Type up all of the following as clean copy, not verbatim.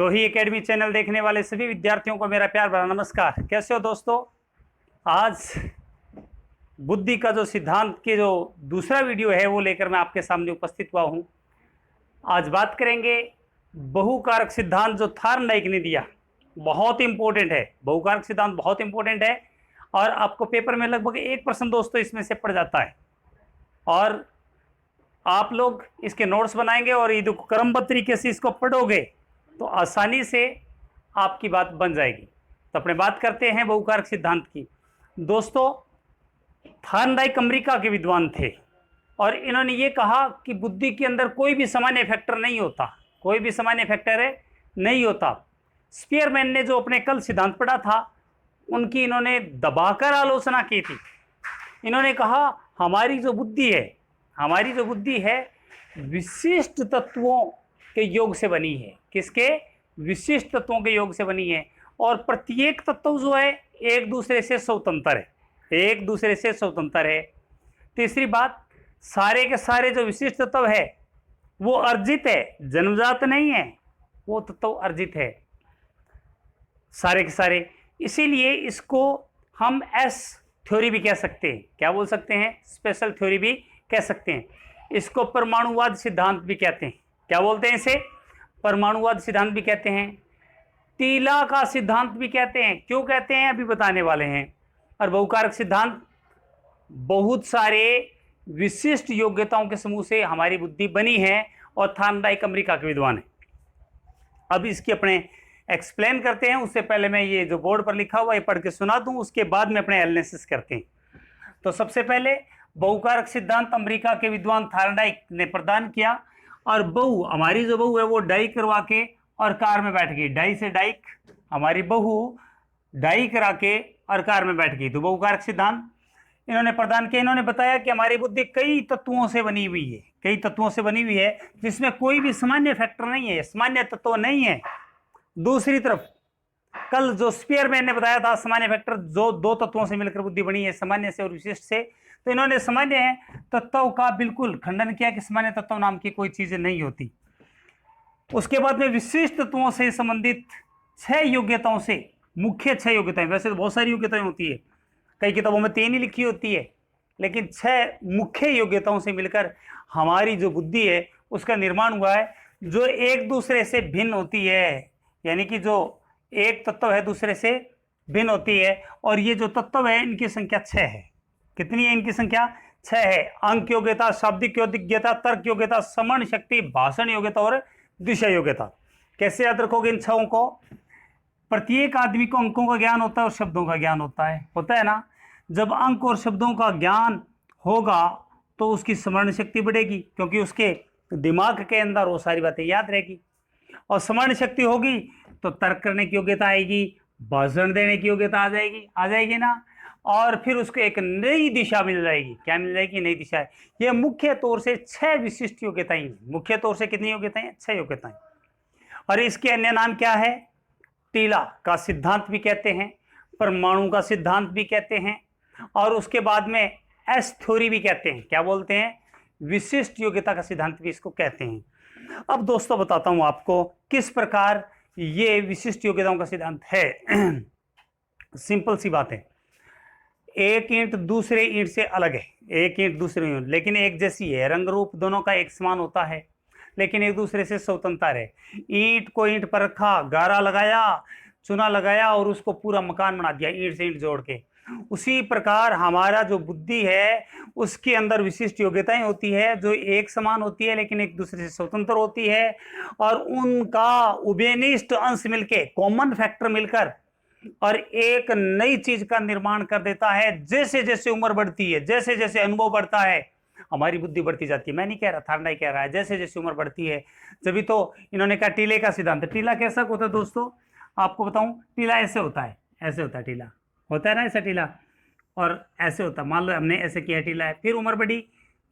टोही academy channel देखने वाले सभी विद्यार्थियों को मेरा प्यार भरा नमस्कार। कैसे हो दोस्तों? आज बुद्धि का जो सिद्धांत के जो दूसरा वीडियो है वो लेकर मैं आपके सामने उपस्थित हुआ हूँ। आज बात करेंगे बहुकारक सिद्धांत जो थार्नडाइक ने दिया। बहुत इंपॉर्टेंट है, बहुकारक सिद्धांत बहुत इंपॉर्टेंट है और आपको पेपर में लगभग 1% दोस्तों इसमें से पड़ जाता है। और आप लोग इसके नोट्स बनाएंगे और यदि क्रमबद्ध तरीके से इसको पढ़ोगे तो आसानी से आपकी बात बन जाएगी। तो अपने बात करते हैं बहुकारक सिद्धांत की। दोस्तों, थार्नडाइक अमेरिका के विद्वान थे और इन्होंने ये कहा कि बुद्धि के अंदर कोई भी सामान्य फैक्टर नहीं होता, कोई भी सामान्य फैक्टर है नहीं होता। स्पीयरमैन ने जो अपने कल सिद्धांत पढ़ा था उनकी इन्होंने दबाकर आलोचना की थी। इन्होंने कहा हमारी जो बुद्धि है विशिष्ट तत्वों के योग से बनी है। किसके? विशिष्ट तत्वों के योग से बनी है और प्रत्येक तत्व जो है एक दूसरे से स्वतंत्र है, तीसरी बात, सारे के सारे जो विशिष्ट तत्व है वो अर्जित है, जन्मजात नहीं है, वो तत्व अर्जित है सारे के सारे। इसीलिए इसको हम एस थ्योरी भी कह सकते हैं। क्या बोल सकते हैं? स्पेशल थ्योरी भी कह सकते हैं। इसको परमाणुवाद सिद्धांत भी कहते हैं। क्या बोलते हैं इसे? परमाणुवाद सिद्धांत भी कहते हैं, टीला का सिद्धांत भी कहते हैं। क्यों कहते हैं अभी बताने वाले हैं। और बहुकारक सिद्धांत बहुत सारे विशिष्ट योग्यताओं के समूह से हमारी बुद्धि बनी है और थार्नडाइक अमेरिका के विद्वान है। अब इसकी अपने एक्सप्लेन करते हैं। उससे पहले मैं ये जो बोर्ड पर लिखा हुआ है पढ़ के सुना दूं, उसके बाद में अपने एनालिसिस करते हैं। तो सबसे पहले बहुकारक सिद्धांत अमेरिका के विद्वान थार्नडाइक ने प्रदान किया और हमारी जो बहू है वो डाई करवा के और कार में बैठ गई। डाई से डाइक, हमारी बहू डाई करा के और कार में बैठ गई। तो बहुकारक सिद्धांत इन्होंने प्रदान किया। इन्होंने बताया कि हमारी बुद्धि कई तत्वों से बनी हुई है जिसमें कोई भी सामान्य फैक्टर नहीं है, सामान्य तत्व नहीं है। दूसरी तरफ कल जो स्पीयरमैन ने बताया था सामान्य फैक्टर जो दो तत्वों से मिलकर बुद्धि बनी है, सामान्य से और विशिष्ट से, तो इन्होंने सामान्य तत्व का बिल्कुल खंडन किया कि सामान्य तत्व नाम की कोई चीज नहीं होती। उसके बाद में विशिष्ट तत्वों से संबंधित 6 योग्यताओं से, मुख्य 6 योग्यताएं, वैसे तो बहुत सारी योग्यताएं होती है, कई किताबों में 3 ही लिखी होती है, लेकिन 6 मुख्य योग्यताओं से मिलकर हमारी जो बुद्धि है उसका निर्माण हुआ है, जो एक दूसरे से भिन्न होती है। यानी कि जो एक तत्व है दूसरे से भिन्न होती है। और ये जो तत्व है इनकी संख्या 6 है। कितनी है इनकी संख्या? 6 है। अंक योग्यता, शाब्दिक योग्यता, तर्क योग्यता, समरण शक्ति, भाषण योग्यता और दिशा योग्यता। कैसे याद रखोगे इन 6 को? प्रत्येक आदमी को अंकों का ज्ञान होता है और शब्दों का ज्ञान होता है ना। जब अंक और शब्दों का ज्ञान होगा तो उसकी स्मरण शक्ति बढ़ेगी, क्योंकि उसके दिमाग के अंदर वो सारी बातें याद रहेगी। और स्मरण शक्ति होगी तो तर्क करने की योग्यता आएगी, भाषण देने की योग्यता आ जाएगी ना। और फिर उसको एक नई दिशा मिल जाएगी। क्या मिल जाएगी? नई दिशा। ये मुख्य तौर से 6 विशिष्ट योग्यताएं। मुख्य तौर से कितनी योग्यताएं? 6 योग्यताएं। और इसके अन्य नाम क्या है? टीला का सिद्धांत भी कहते हैं, परमाणु का सिद्धांत भी कहते हैं और उसके बाद में एस थ्योरी भी कहते हैं। क्या बोलते हैं? विशिष्ट योग्यता का सिद्धांत भी इसको कहते हैं। अब दोस्तों बताता हूं आपको किस प्रकार ये विशिष्ट योग्यताओं का सिद्धांत है। सिंपल सी बात है, एक ईंट दूसरे ईंट से अलग है, एक ईंट दूसरे ईंट लेकिन एक जैसी है, रंग रूप दोनों का एक समान होता है लेकिन एक दूसरे से स्वतंत्र है। ईंट को ईंट पर रखा, गारा लगाया, चूना लगाया और उसको पूरा मकान बना दिया ईंट से ईंट जोड़ के। उसी प्रकार हमारा जो बुद्धि है उसके अंदर विशिष्ट योग्यताएं होती है जो एक समान होती है लेकिन एक दूसरे से स्वतंत्र होती है और उनका उभयनिष्ठ अंश मिलके, कॉमन फैक्टर मिलकर और एक नई चीज का निर्माण कर देता है। जैसे जैसे उम्र बढ़ती है, जैसे जैसे अनुभव बढ़ता है, हमारी बुद्धि बढ़ती जाती है। मैं नहीं कह रहा, थार्नडाइक कह रहा है जैसे जैसे उम्र बढ़ती है। जब तो इन्होंने कहा टीले का सिद्धांत। टीला कैसा होता है दोस्तों? आपको बताऊं, टीला ऐसे होता है, ऐसे होता है टीला, होता है ना ऐसा टीला, और ऐसे होता है। मान लो हमने ऐसे किया टीला है, फिर उम्र बढ़ी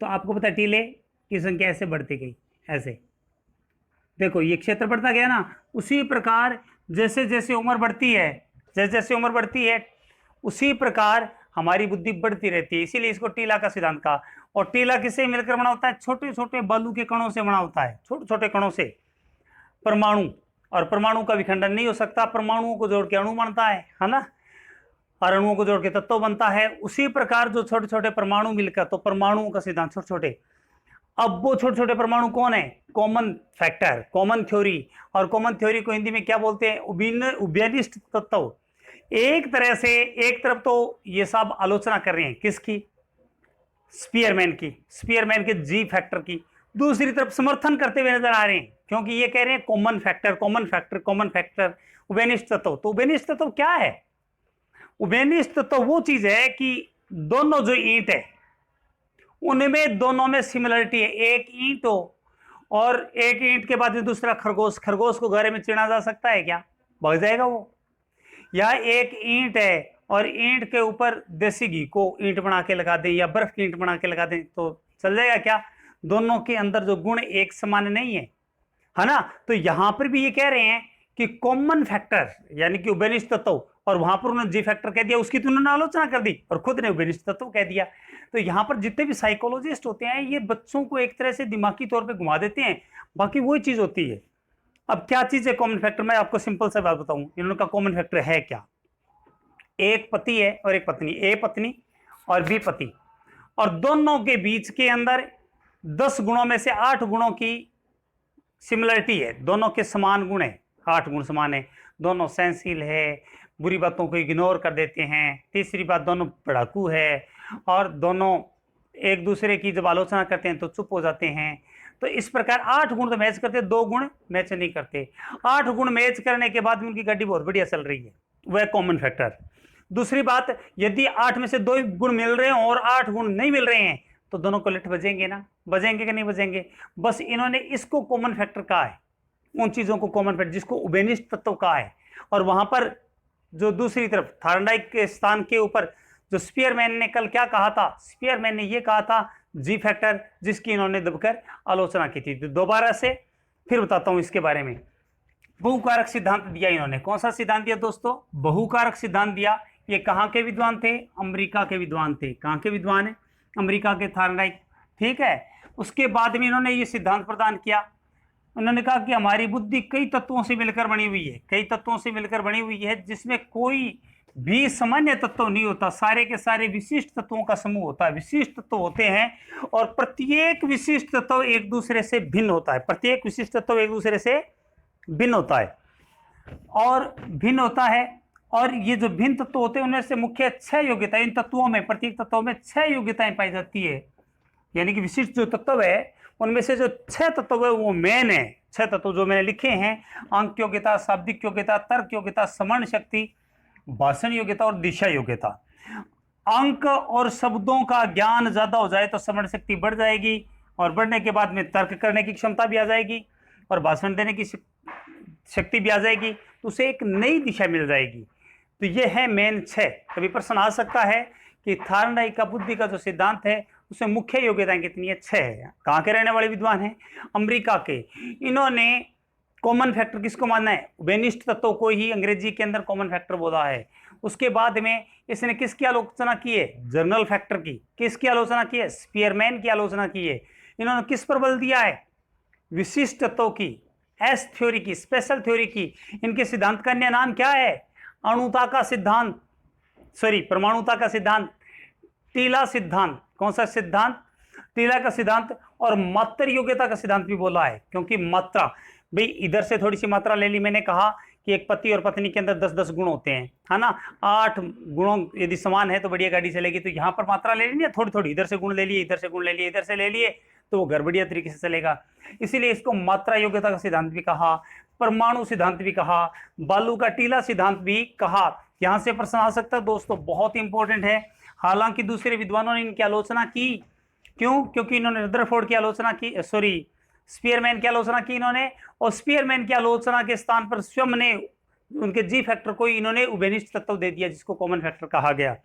तो आपको पता है टीले की संख्या ऐसे बढ़ती गई। ऐसे देखो ये क्षेत्र बढ़ता गया ना। उसी प्रकार जैसे जैसे उम्र बढ़ती है उसी प्रकार हमारी बुद्धि बढ़ती रहती है। इसीलिए इसको टीला का सिद्धांत कहा। और टीला किससे मिलकर बना होता है? छोटे छोटे बालू के कणों से बना होता है, छोटे छोटे कणों से। परमाणु और परमाणु का विखंडन नहीं हो सकता, परमाणुओं को जोड़ के अणु बनता है ना, और अणुओं को जोड़ के तत्व बनता है। उसी प्रकार जो छोटे छोटे परमाणु मिलकर, तो परमाणुओं का सिद्धांत छोटे छोटे, अब वो छोटे छोटे परमाणु कौन है, कॉमन फैक्टर, कॉमन थ्योरी। और कॉमन थ्योरी को हिंदी में क्या बोलते हैं, उभयनिष्ठ तत्व। एक तरह से एक तरफ तो ये सब आलोचना कर रहे हैं किसकी, स्पीयरमैन की, स्पीयरमैन के जी फैक्टर की, दूसरी तरफ समर्थन करते हुए नजर आ रहे हैं, क्योंकि ये कह रहे हैं common factor, common factor, common factor, उभयनिष्ठ तत्व। तो उभयनिष्ठ तत्व क्या है, उभयनिष्ठ तत्व वो चीज है कि दोनों जो ईंट है उनमें दोनों में सिमिलरिटी है। एक ईंट हो और एक ईंट के बाद में दूसरा खरगोश, खरगोश को घरे में चिड़ा जा सकता है क्या, भाग जाएगा वो। या एक ईंट है और ईंट के ऊपर देसी घी को ईंट बना के लगा दें या बर्फ की ईंट बना के लगा दें तो चल जाएगा क्या, दोनों के अंदर जो गुण एक समान नहीं है ना। तो यहां पर भी ये कह रहे हैं कि कॉमन फैक्टर यानी कि उभयनिष्ठ तत्व, और वहां पर उन्होंने जी फैक्टर कह दिया, उसकी तो उन्होंने आलोचना कर दी और खुद ने उभयनिष्ठ तत्व कह दिया। तो यहां पर जितने भी साइकोलॉजिस्ट होते हैं ये बच्चों को एक तरह से दिमागी तौर पे घुमा देते हैं, बाकी वही चीज होती है। अब क्या चीज है कॉमन फैक्टर, मैं आपको सिंपल सा बात बताऊं, इन्होंने का कॉमन फैक्टर है क्या, एक पति है और एक पत्नी, ए पत्नी और बी पति, और दोनों के बीच के अंदर 10 गुणों में से 8 गुणों की सिमिलरिटी है, दोनों के समान गुण है, 8 गुण समान है, दोनों सेंसिल है, बुरी बातों को इग्नोर कर देते हैं, तीसरी बात दोनों पढ़ाकू है, और दोनों एक दूसरे की जब आलोचना करते हैं तो चुप हो जाते हैं। तो इस प्रकार 8 गुण तो मैच करते, 2 गुण मैच नहीं करते। 8 गुण मैच करने के बाद उनकी गाड़ी बहुत बढ़िया चल रही है, वह कॉमन फैक्टर। दूसरी बात, यदि 8 में से 2 गुण मिल रहे हैं और 8 गुण नहीं मिल रहे हैं तो दोनों को लिट बजेंगे ना, बजेंगे कि नहीं बजेंगे। बस इन्होंने इसको कॉमन फैक्टर कहा है, उन चीजों को कॉमन फैक्टर जिसको उभयनिष्ठ तत्व कहा है। और वहां पर जो दूसरी तरफ थार्नडाइक के स्थान के ऊपर जो स्पीयरमैन ने कल क्या कहा था, स्पीयरमैन ने ये कहा था जी फैक्टर, जिसकी इन्होंने दबकर आलोचना की थी। तो दोबारा से फिर बताता हूं इसके बारे में। बहुकारक सिद्धांत दिया इन्होंने, कौन सा सिद्धांत दिया दोस्तों, बहुकारक सिद्धांत दिया। ये कहाँ के विद्वान थे, अमेरिका के विद्वान थे। कहाँ के विद्वान है, अमेरिका के, थार्नडाइक, ठीक है। उसके बाद में इन्होंने ये सिद्धांत प्रदान किया, उन्होंने कहा कि हमारी बुद्धि कई तत्वों से मिलकर बनी हुई है, कई तत्वों से मिलकर बनी हुई है, जिसमें कोई भी सामान्य तत्व नहीं होता, सारे के सारे विशिष्ट तत्वों का समूह होता है, विशिष्ट तत्व होते हैं, और प्रत्येक विशिष्ट तत्व एक दूसरे से भिन्न होता है, प्रत्येक विशिष्ट तत्व एक दूसरे से भिन्न होता है और भिन्न होता है। और ये जो भिन्न तत्व होते हैं उनमें से मुख्य 6 योग्यताएं, इन तत्वों में, प्रत्येक तत्वों में 6 योग्यताएं पाई जाती है, यानी कि विशिष्ट जो तत्व है उनमें से जो 6 तत्व है वो मेन है। 6 तत्व जो मैंने लिखे हैं, अंक योग्यता, शाब्दिक योग्यता, तर्क योग्यता, स्मरण शक्ति, भाषण योग्यता और दिशा योग्यता। अंक और शब्दों का ज्ञान ज्यादा हो जाए तो स्मरण शक्ति बढ़ जाएगी, और बढ़ने के बाद में तर्क करने की क्षमता भी आ जाएगी, और भाषण देने की शक्ति भी आ जाएगी, तो उसे एक नई दिशा मिल जाएगी। तो ये है मेन 6। कभी प्रश्न आ सकता है कि थार्नडाइक का बुद्धि का जो सिद्धांत है उसमें मुख्य योग्यताएं कितनी है, 6 है। कहाँ के रहने वाले विद्वान हैं, अमेरिका के। इन्होंने कॉमन फैक्टर किसको मानना है, उभयनिष्ठ तत्वों को ही अंग्रेजी के अंदर कॉमन फैक्टर बोला है। उसके बाद में इसने किसकी आलोचना की है, जनरल फैक्टर की। किसकी आलोचना की है, स्पीयरमैन की आलोचना की है। इन्होंने किस पर बल दिया है, विशिष्ट तत्वों की, एस थ्योरी की, स्पेशल थ्योरी की। इनके सिद्धांत का अन्य नाम क्या है, अणुता का सिद्धांत, सॉरी परमाणुता का सिद्धांत, टीला सिद्धांत। कौन सा सिद्धांत, टीला का सिद्धांत। और मात्र योग्यता का सिद्धांत भी बोला है, क्योंकि मात्रा, भाई इधर से थोड़ी सी मात्रा ले ली, मैंने कहा कि एक पति और पत्नी के अंदर 10-10 गुण होते हैं, है ना। 8 गुणों यदि समान है तो बढ़िया गाड़ी चलेगी। तो यहाँ पर मात्रा ले ली, थोड़ी थोड़ी, इधर से गुण ले लिए, इधर से गुण ले लिए, इधर से ले लिए, तो वो घर बढ़िया तरीके से चलेगा। इसीलिए इसको मात्रा योग्यता का सिद्धांत भी कहा, परमाणु सिद्धांत भी कहा, बालू का टीला सिद्धांत भी कहा। यहां से प्रश्न आ सकता है दोस्तों, बहुत इंपॉर्टेंट है। हालांकि दूसरे विद्वानों ने इनकी आलोचना की, क्यों, क्योंकि इन्होंने रदरफोर्ड की आलोचना की, सॉरी स्पीयरमैन की आलोचना की इन्होंने, और स्पीयरमैन की आलोचना के स्थान पर स्वयं ने उनके जी फैक्टर को इन्होंने उभयनिष्ठ तत्व दे दिया, जिसको कॉमन फैक्टर कहा गया।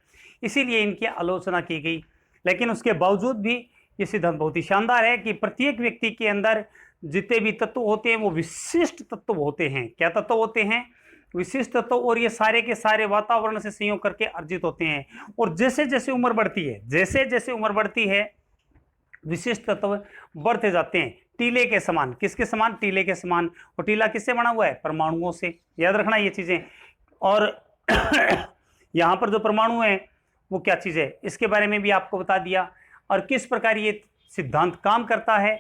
इसीलिए इनकी आलोचना की गई। लेकिन उसके बावजूद भी ये सिद्धांत बहुत ही शानदार है कि प्रत्येक व्यक्ति के अंदर जितने भी तत्व होते हैं वो विशिष्ट तत्व होते हैं। क्या तत्व होते हैं, विशिष्ट तत्व। और ये सारे के सारे वातावरण से संयोग करके अर्जित होते हैं। और जैसे जैसे उम्र बढ़ती है, जैसे जैसे उम्र बढ़ती है, विशिष्ट तत्व बढ़ते जाते हैं। टीले के समान। किसके समान? टीले के समान। और टीला किससे बना हुआ है? परमाणुओं से। याद रखना ये चीजें। और यहां पर जो परमाणु है वो क्या चीज है, इसके बारे में भी आपको बता दिया। और किस प्रकार ये सिद्धांत काम करता है।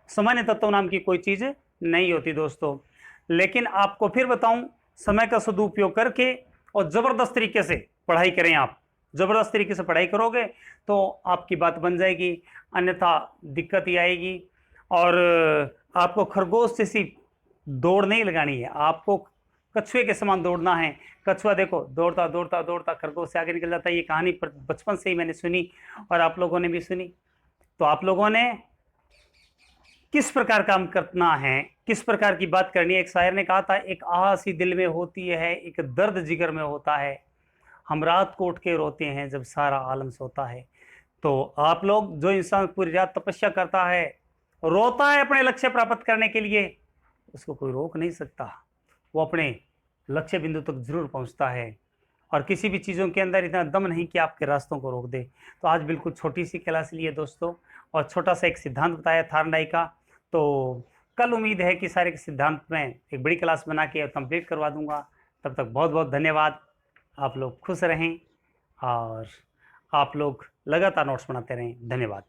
सामान्य तत्व नाम की कोई चीज नहीं होती दोस्तों। लेकिन आपको फिर बताऊं, समय का सदुपयोग करके और जबरदस्त तरीके से पढ़ाई करें। आप जबरदस्त तरीके से पढ़ाई करोगे तो आपकी बात बन जाएगी, अन्यथा दिक्कत ही आएगी। और आपको खरगोश जैसी दौड़ नहीं लगानी है, आपको कछुए के समान दौड़ना है। कछुआ देखो दौड़ता दौड़ता दौड़ता खरगोश से आगे निकल जाता है। ये कहानी बचपन से ही मैंने सुनी और आप लोगों ने भी सुनी। तो आप लोगों ने किस प्रकार काम करना है, किस प्रकार की बात करनी है। एक शायर ने कहा था, एक आहसी दिल में होती है, एक दर्द जिगर में होता है, हम रात को उठ के रोते हैं जब सारा आलम सोता है। तो आप लोग, जो इंसान पूरी रात तपस्या करता है, रोता है अपने लक्ष्य प्राप्त करने के लिए, उसको कोई रोक नहीं सकता। वो अपने लक्ष्य बिंदु तक जरूर पहुंचता है। और किसी भी चीज़ों के अंदर इतना दम नहीं कि आपके रास्तों को रोक दे। तो आज बिल्कुल छोटी सी क्लास ली है दोस्तों, और छोटा सा एक सिद्धांत बताया थार्नडाई का। तो कल उम्मीद है कि सारे के सिद्धांत में एक बड़ी क्लास बना के कंप्लीट करवा दूंगा। तब तक बहुत बहुत धन्यवाद। आप लोग खुश रहें और आप लोग लगातार नोट्स बनाते रहें। धन्यवाद।